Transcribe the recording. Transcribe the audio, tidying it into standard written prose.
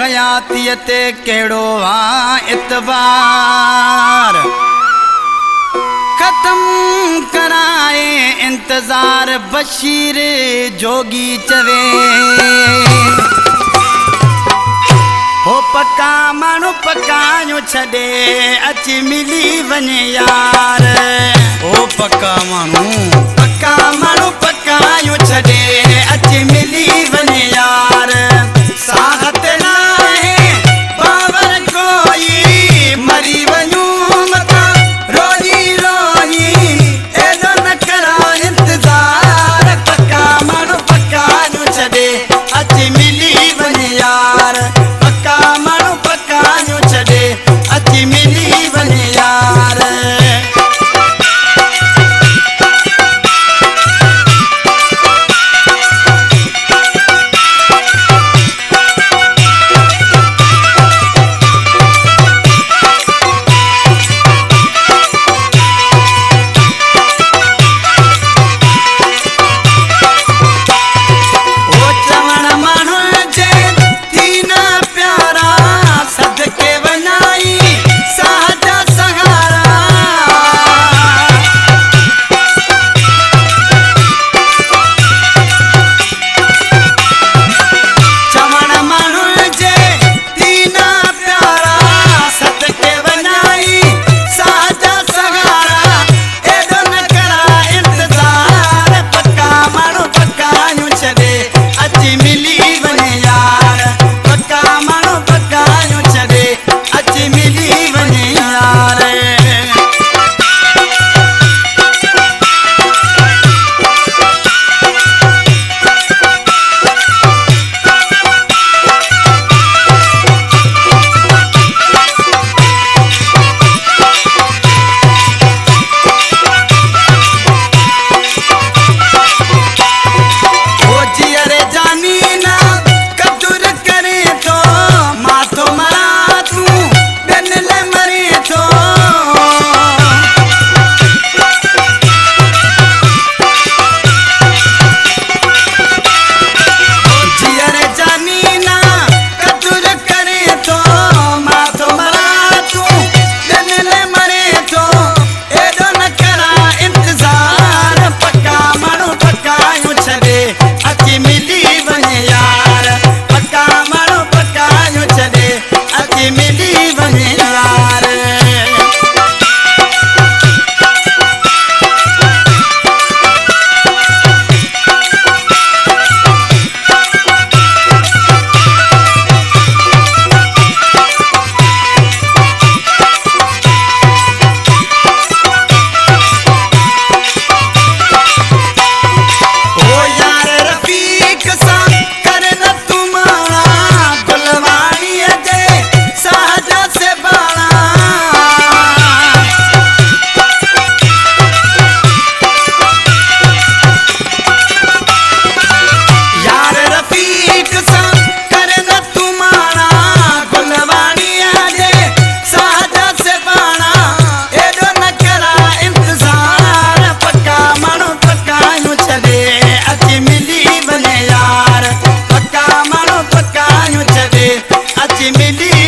हयातीअ ते कहिड़ो आहे इतबार ख़त्म कराए इंतज़ार बशीर जोगी चवे हो पक्का माण्हू पकायूं छॾे अची मिली वञे यार हो पक्का माण्हू पकायूं छॾे अची मिली वञे यार साहत नाहे बावर कोई मरी वञूं मता रोई रोई एॾो न करा इंतज़ार पक्का माण्हू पकायूं छॾे अची मिली वञे यार पक्का माण्हू पकायूं छॾे अची मिली वञे यार मिली